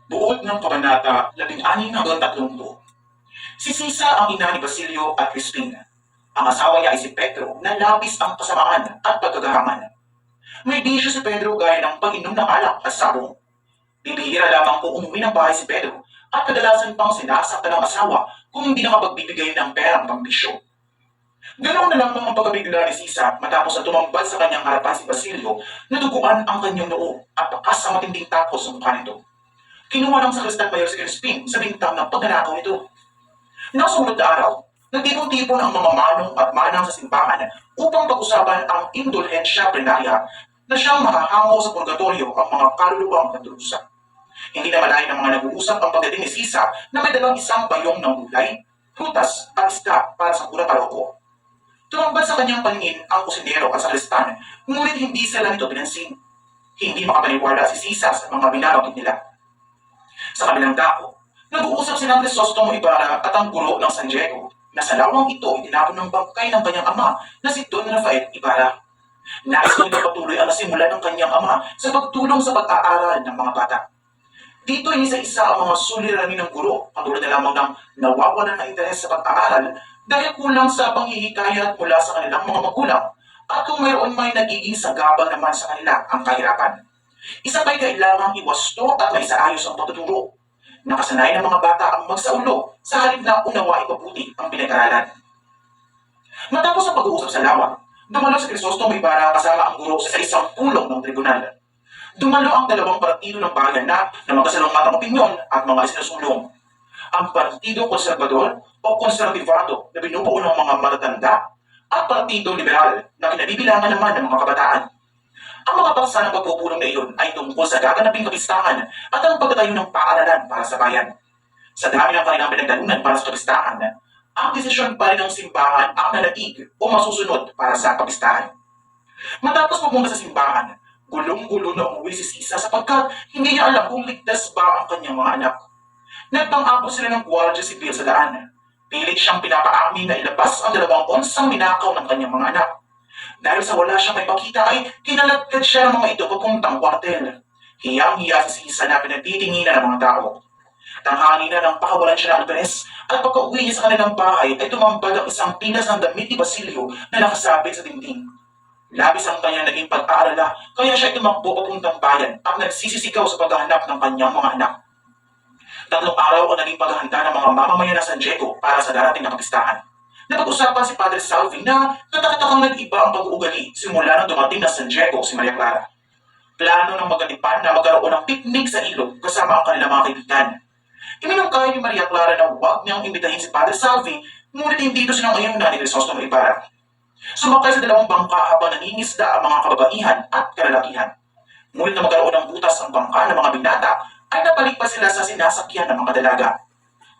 Buod ng Kabanata 16 hanggang 30. Si Sisa ang ina ni Basilio at Crispina. Ang asawa niya ay si Pedro na labis ang kasamaan at pagkagahaman. May bisyo si Pedro gaya ng pag-inom ng alak at sabong. Bibihira lamang kung umuwi ng bahay si Pedro at kadalasan pang sinasaktan ng asawa kung hindi nakapagbibigay ng perang pambisyo. Ganoon na lang ang pagkabigla ni Sisa matapos na tumambad sa kanyang harapan si Basilio na duguan ang kanyang noo at bakas ang matinding takos sa mukha nito. Kinuha ng sakristan mayor si Crispin sa bintang ng pagnanakaw nito. Nang sumunod na araw, nagtipon-tipon ang mga manong at manang sa simbahan upang pag-usapan ang indulhensya plenarya na siyang makahango sa purgatorio ang mga kaluluwang nagdurusa. Hindi na malayo ng mga nag-uusap ang pagdating ni Sisa na may dalang isang bayong ng gulay, prutas at isda para sa kura paroko. Tumambad sa kanyang paningin ang kusinero at sakristan, ngunit hindi sila nito pinansin. Hindi makapaniwala si Sisa sa mga binabanggit nila. Sa kabilang dako, nag-uusap silang Crisostomo Ibarra at ang guro ng San Diego na sa lawang ito itinapon ng bangkay ng kanyang ama na si Don Rafael Ibarra. Nais nang ipagpatuloy ang nasimula ng kanyang ama sa pagtulong sa pag-aaral ng mga bata. Dito ay isa-isa ang mga suliranin ng guro, katulad na lamang ng nawawalan ng interes sa pag-aaral dahil kulang sa panghihikayat mula sa kanilang mga magulang at kung mayroon may nagiging sagabal naman sa kanila ang kahirapan. Isa pa'y kailangang iwasto at may saayos ang pagtuturo. Nakasanay ng mga bata ang magsaulo sa halip na unawain mabuti ang pinag-aralan. Matapos ang pag-uusap sa lawak, dumalo si Crisostomo Ibarra kasama ang guro sa isang pulong ng tribunal. Dumalo ang dalawang partido ng bayan na magkasalungat ang opinyon at mga isinusulong. Ang Partido Konservador o Konservativado na binubuo ng mga matatanda at Partido Liberal na kinabibilangan naman ng mga kabataan. Ang mga paksa ng pagpupulong na iyon ay tungkol sa gaganaping kapistahan at ang pagtatayo ng paaralan para sa bayan. Sa dami ng kanilang pinagdalunan para sa kapistahan, ang desisyon pa rin ng simbahan ang nanaig o masusunod para sa kapistahan. Matapos pumunta sa simbahan, gulong-gulo na umuwi si Sisa sapagkat hindi niya alam kung ligtas ba ang kanyang mga anak. Nagpang-abot sila ng gwardiya sibil sa daan. Pilit siyang pinapaamin na ilabas ang 2 onsang minakaw ng kanyang mga anak. Dahil sa wala siyang may pakita ay kinalagkad siya ng mga ito papuntang kwartel. Hiyang-hiya si Sisa na pinagtitinginan ng mga tao. Tanghali na nang pakawalan siya ng interes at pagka-uwi niya sa kanilang bahay ay tumambad ang isang pinas ng damit ni Basilio na nakasabit sa dingding. Labis ang kanyang naging pag-aalala kaya siya tumakbo papuntang bayan at nagsisisigaw sa paghahanap ng kanyang mga anak. 3 araw ang naging paghahanda ng mga mamamayan ng San Diego para sa darating na kapistahan. Napag-usapan si Padre Salvi na katakatakang nag-iba ang pag-uugali simula nang dumating na San Diego si Maria Clara. Plano ng magatipan na magkaroon ng picnic sa ilog kasama ang kanilang mga kaibigan. Iminungkahi ni Maria Clara na huwag niyang imbitahin si Padre Salvi, ngunit hindi ito sinang-ayun na ni Crisostomo Ibarra. Sumakay sa 2 bangka habang nangingisda ang mga kababaihan at kalalakihan. Ngunit na magkaroon ng butas ang bangka ng mga binata, ay napalik pa sila sa sinasakyan ng mga dalaga.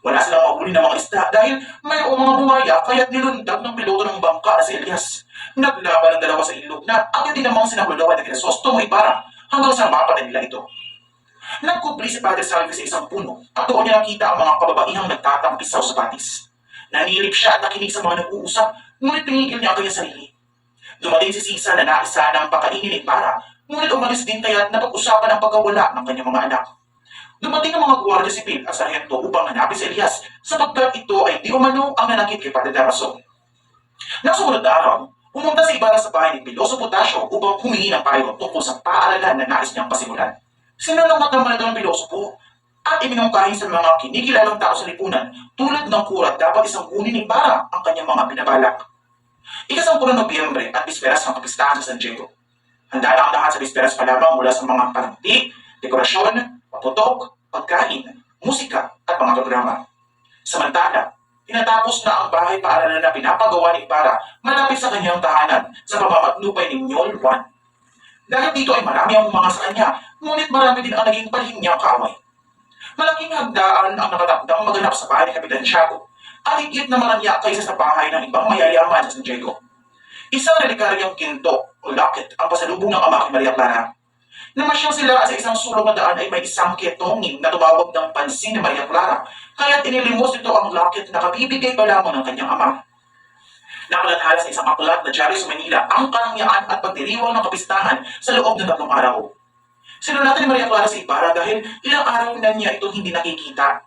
Wala silang mahuli ng mga isda dahil mayroong mga bumaya kaya't nilundag ng piloto ng bangka na si Elias. Naglaban ang dalawa sa ilog na agad din namang sinabulawan ni Crisostomo Ibarra hanggang sa mapatay nila ito. Nagkupli si Padre Salvi sa isang puno at doon niya nakita ang mga kababaihang nagtatampisaw sa batis. Nanilip siya at nakinig sa mga nag-uusap, ngunit pinigil niya ang kanyang sarili. Dumating si Sisa na naisa ng pakainin ni Ibarra, ngunit umalis din kaya't napag-usapan ang pagkawala ng kanyang mga anak. Dumating ang mga gwardiya sipil at sarhento upang hanapin si Elias sapagkat ito ay di umano ang nanakit kay Padre Damaso. Nang sumunod na araw, pumunta si Ibarra sa bahay ni Piloso Potasio upang humingi ng payo tungkol sa paaralan na nais niyang pasimulan. Sinunungat naman ito ng Piloso po at iminungkahi sa mga kinikilalang tao sa lipunan tulad ng kurat dapat isang kunin ni Ibarra ang kanyang mga binabalak. Ika-10 Nobyembre at bisperas ng kapistahan sa San Diego. Handa na ang lahat sa bisperas pa lamang mula sa mga panagtik, dekorasyon, paputok, pagkain, musika at mga programa. Samantala, tinatapos na ang bahay paaralan na pinapagawa ni Ibarra malapit sa kanyang tahanan sa pamamagnupay ni Ñol Juan. Dahil dito ay marami ang umanga sa kanya, ngunit marami din ang naging palihim niyang kaaway. Malaking hagdaan ang nakatakdang maganap sa bahay ni Kapitan Tiago at higit na marangya kaysa sa bahay ng ibang mayayaman sa San Diego. Isang relikaryang ginto o locket ang pasalubong ng ama kay Maria Clara. Namasyang sila sa isang sulok na daan ay may isang ketongin na tumawag ng pansin ni Maria Clara, kaya't inilimos nito ang locket na kabibigay pa lamang ng kanyang ama. Nakalathala sa isang aklat na dyaryo sa Manila ang karangyaan at pagdiriwang ng kapistahan sa loob ng 3 araw. Sinulatan ni Maria Clara sa Ibarra dahil ilang araw na niya ito hindi nakikita.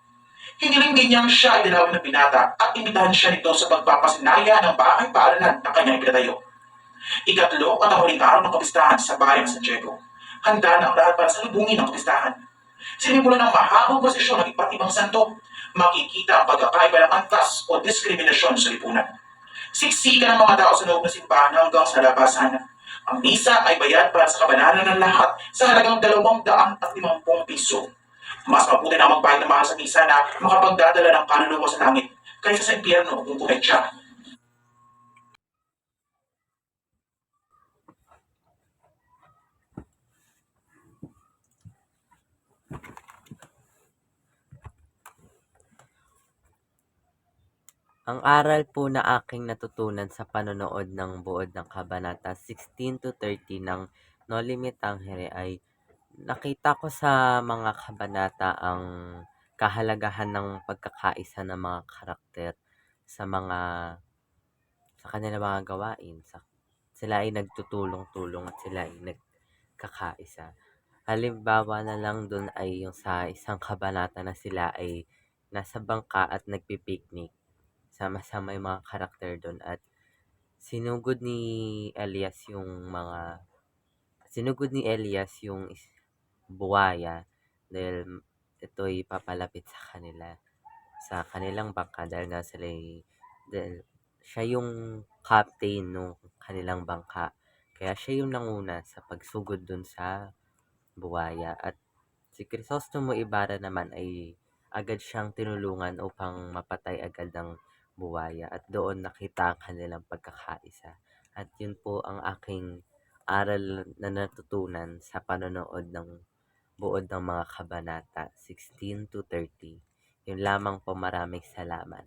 Hiniling din niyang siya ay dalawin ng binata at imbitahan siya nito sa pagpapasinaya ng bahay paaralan na kanyang ipinatayo. Ikatlo at ang huling araw ng kapistahan sa bayan ng San Diego. Handa na ang lahat para salubungin ang kapistahan. Sinimulan ng mahabang posisyon ng iba't ibang santo. Makikita ang pagkakaiba ng antas o diskriminasyon sa lipunan. Siksikan ng mga tao sa loob ng simbahan hanggang sa labasan. Ang misa ay bayad para sa kabanalan ng lahat sa halagang 250 piso. Mas mabuti na magbayad ng mahal sa misa na makapagdadala ng kaluluwa sa langit kaysa sa impyerno kung buhay siya. Ang aral po na aking natutunan sa panonood ng buod ng Kabanata 16 to 30 ng No Limit Tangere ay nakita ko sa mga kabanata ang kahalagahan ng pagkakaisa ng mga karakter sa kanilang mga gawain. Sila ay nagtutulong-tulong at sila ay nagkakaisa. Halimbawa na lang dun ay yung sa isang kabanata na sila ay nasa bangka at nagpipiknik. Sama-sama yung mga karakter dun at sinugod ni Elias yung mga sinugod ni Elias yung buwaya dahil ito'y papalapit sa kanila sa kanilang bangka dahil nga sila dahil siya yung captain ng kanilang bangka. Kaya siya yung nanguna sa pagsugod dun sa buwaya at si Crisostomo Ibarra naman ay agad siyang tinulungan upang mapatay agad ng buwaya at doon nakita ang kanilang pagkakaisa. At yun po ang aking aral na natutunan sa panonood ng buod ng mga kabanata 16 to 30. Yun lamang po, maraming salamat.